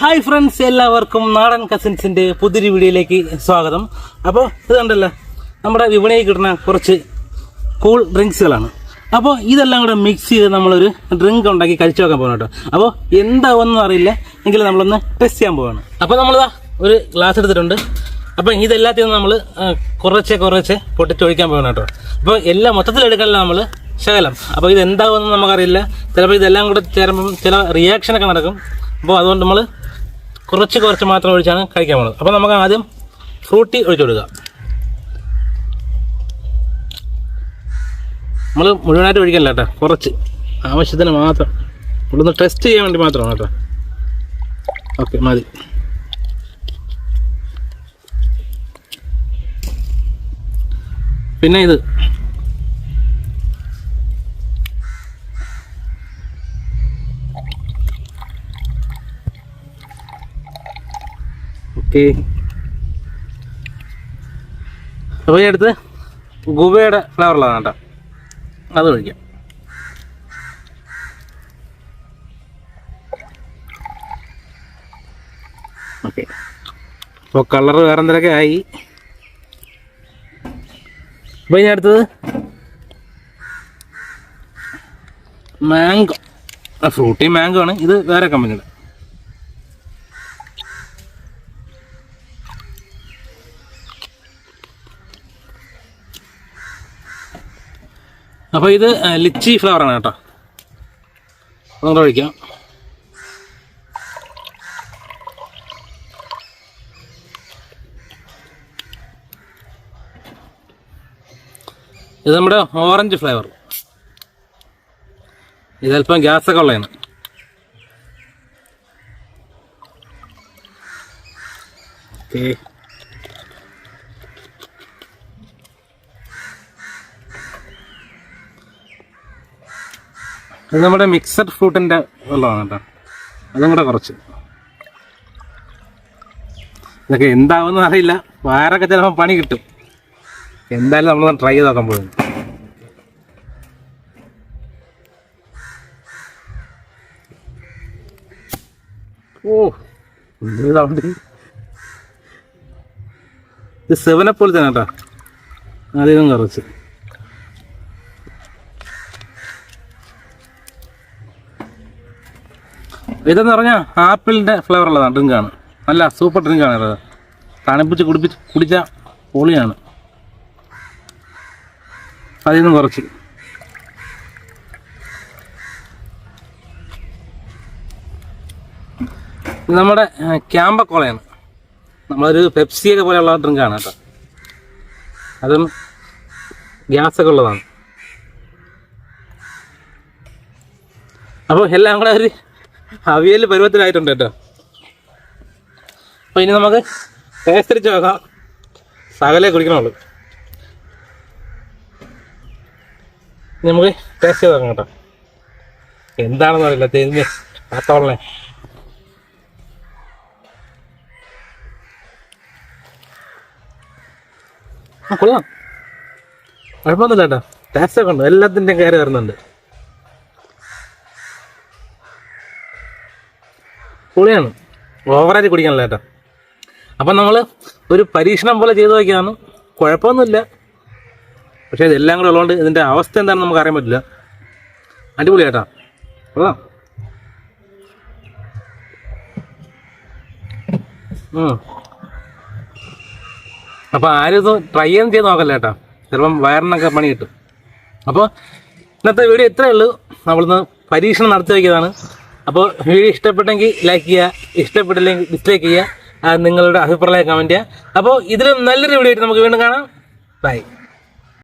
Hi friends, എല്ലാവർക്കും നാടൻ കസിൻസിന്റെ പുതിയൊരു വീഡിയോയിലേക്ക് സ്വാഗതം. അപ്പോൾ ഇത് കണ്ടല്ലോ, നമ്മുടെ വിപണിയിൽ കിട്ടുന്ന കുറച്ച് കൂൾ ഡ്രിങ്ക്സുകളാണ്. അപ്പോൾ ഇതെല്ലാം കൂടെ മിക്സ് ചെയ്ത് നമ്മളൊരു ഡ്രിങ്ക് ഉണ്ടാക്കി കഴിച്ചു നോക്കാൻ പോകണം കേട്ടോ. അപ്പോൾ എന്താവെന്നും അറിയില്ല, എങ്കിലും നമ്മളൊന്ന് ടെസ്റ്റ് ചെയ്യാൻ പോവാണ്. അപ്പോൾ നമ്മളിതാ ഒരു ഗ്ലാസ് എടുത്തിട്ടുണ്ട്. അപ്പോൾ ഇതെല്ലാத்தைയും നമ്മൾ കുറച്ച് പൊട്ടിച്ചൊഴിക്കാൻ പോകണം കേട്ടോ. അപ്പോൾ എല്ലാം മൊത്തത്തിൽ എടുക്കാനല്ല നമ്മൾ ശകലം. അപ്പോൾ ഇതെന്താവുമെന്ന് നമുക്കറിയില്ല. ചിലപ്പോൾ ഇതെല്ലാം കൂടെ ചേരുമ്പം ചില റിയാക്ഷനൊക്കെ നടക്കും. അപ്പോൾ അതുകൊണ്ട് നമ്മൾ കുറച്ച് മാത്രം ഒഴിച്ചാണ് കഴിക്കാൻ പോകുന്നത്. അപ്പോൾ നമുക്ക് ആദ്യം ഫ്രൂട്ടി ഒഴിച്ചു കൊടുക്കുക. നമ്മൾ മുഴുവനായിട്ട് ഒഴിക്കല്ല കേട്ടോ, കുറച്ച് ആവശ്യത്തിന് മാത്രം. ഇവിടുന്ന് ടെസ്റ്റ് ചെയ്യാൻ വേണ്ടി മാത്രമാണ് കേട്ടോ. ഓക്കെ, മതി. പിന്നെ ഇത് ഓക്കെ. അപ്പോൾ ഈ അടുത്ത് ഗുബയുടെ ഫ്ലേവറുള്ളതാണ് കേട്ടോ, അത് ഒഴിക്കാം. ഓക്കെ, അപ്പോൾ കളറ് വേറെ എന്തെങ്കിലുമൊക്കെ ആയി. അപ്പോൾ ഇനി അടുത്തത് മാംഗോ. ഫ്രൂട്ടി മാംഗോ ആണ്, ഇത് വേറെ കമ്പനിയുടെ. അപ്പോൾ ഇത് ലിച്ചി ഫ്ലവറാണ് കേട്ടോ, അതുകൊണ്ട് ഒഴിക്കാം. ഇത് നമ്മുടെ ഓറഞ്ച് ഫ്ലേവർ. ഇതല്പം ഗ്യാസൊക്കെ ഉള്ളതാണ്. ഓക്കെ, ഇത് നമ്മുടെ മിക്സഡ് ഫ്രൂട്ടിൻ്റെ വെള്ളമാണ് കേട്ടോ, അതും കൂടെ കുറച്ച്. ഇതൊക്കെ എന്താവുമെന്ന് അറിയില്ല, വയറൊക്കെ ചിലപ്പോൾ പണി കിട്ടും. എന്തായാലും നമ്മൾ ട്രൈ ചെയ്ത് നോക്കാൻ പോകുന്നു. ഓ, ഇത് 7 പോലെ തന്നെ കേട്ടോ, അധികം കുറച്ച്. ഇതെന്ന് പറഞ്ഞാൽ ആപ്പിളിൻ്റെ ഫ്ലേവർ ഉള്ളതാണ്, ഡ്രിങ്കാണ്. നല്ല സൂപ്പർ ഡ്രിങ്കാണ് ഇത്. തണുപ്പിച്ച് കുടിച്ച പൊളിയാണ്. അതിൽ നിന്നും കുറച്ച്. ഇത് നമ്മുടെ ക്യാമ്പക്കോളയാണ്. നമ്മളൊരു പെപ്സിയൊക്കെ പോലെയുള്ള ഡ്രിങ്കാണ് കേട്ടോ, അതും ഗ്യാസൊക്കെ ഉള്ളതാണ്. അപ്പോൾ എല്ലാം കൂടെ ഒരു അവിയൽ പരുവത്തിലായിട്ടുണ്ട് കേട്ടോ. അപ്പോൾ ഇനി നമുക്ക് ടേസ്റ്റ് അടിച്ച് നോക്കാം. സകലേ കുടിക്കണുള്ളൂ. നമുക്ക് ടേസ്റ്റ് ചെയ്ത് നോക്കാം കേട്ടോ, എന്താണെന്ന് അറിയില്ല. തേഞ്ഞ് പാത്തോളേ. കൊള്ളാം, കുഴപ്പമൊന്നുമില്ല കേട്ടോ. ടേസ്റ്റൊക്കെ ഉണ്ട്, എല്ലാത്തിൻ്റെയും കയറി വരുന്നുണ്ട്. പൊളിയാണ്, ഓവറായിട്ട് കുടിക്കാനല്ല കേട്ടോ. അപ്പം നമ്മൾ ഒരു പരീക്ഷണം പോലെ ചെയ്ത് നോക്കിയതാണ്. കുഴപ്പമൊന്നുമില്ല, പക്ഷേ ഇതെല്ലാം കൂടെ ഉള്ളതുകൊണ്ട് ഇതിൻ്റെ അവസ്ഥ എന്താണെന്ന് നമുക്ക് അറിയാൻ പറ്റില്ല. അടിപൊളി കേട്ടോ, കൊള്ളാം. അപ്പോൾ ആരും ഇത് ട്രൈ ചെയ്ത് നോക്കല്ല കേട്ടോ, ചിലപ്പം വയറിനൊക്കെ പണി കിട്ടും. അപ്പോൾ ഇന്നത്തെ വീഡിയോ ഇത്രയേ ഉള്ളൂ. നമ്മളിന്ന് പരീക്ഷണം നടത്തി വയ്ക്കിയതാണ്. അപ്പോൾ വീഡിയോ ഇഷ്ടപ്പെട്ടെങ്കിൽ ലൈക്ക് ചെയ്യുക, ഇഷ്ടപ്പെട്ടില്ലെങ്കിൽ ഡിസ്ലൈക്ക് ചെയ്യുക. നിങ്ങളുടെ അഭിപ്രായം കമൻറ്റ് ചെയ്യുക. അപ്പോൾ ഇതിലും നല്ലൊരു വീഡിയോ ആയിട്ട് നമുക്ക് വീണ്ടും കാണാം. ബൈ.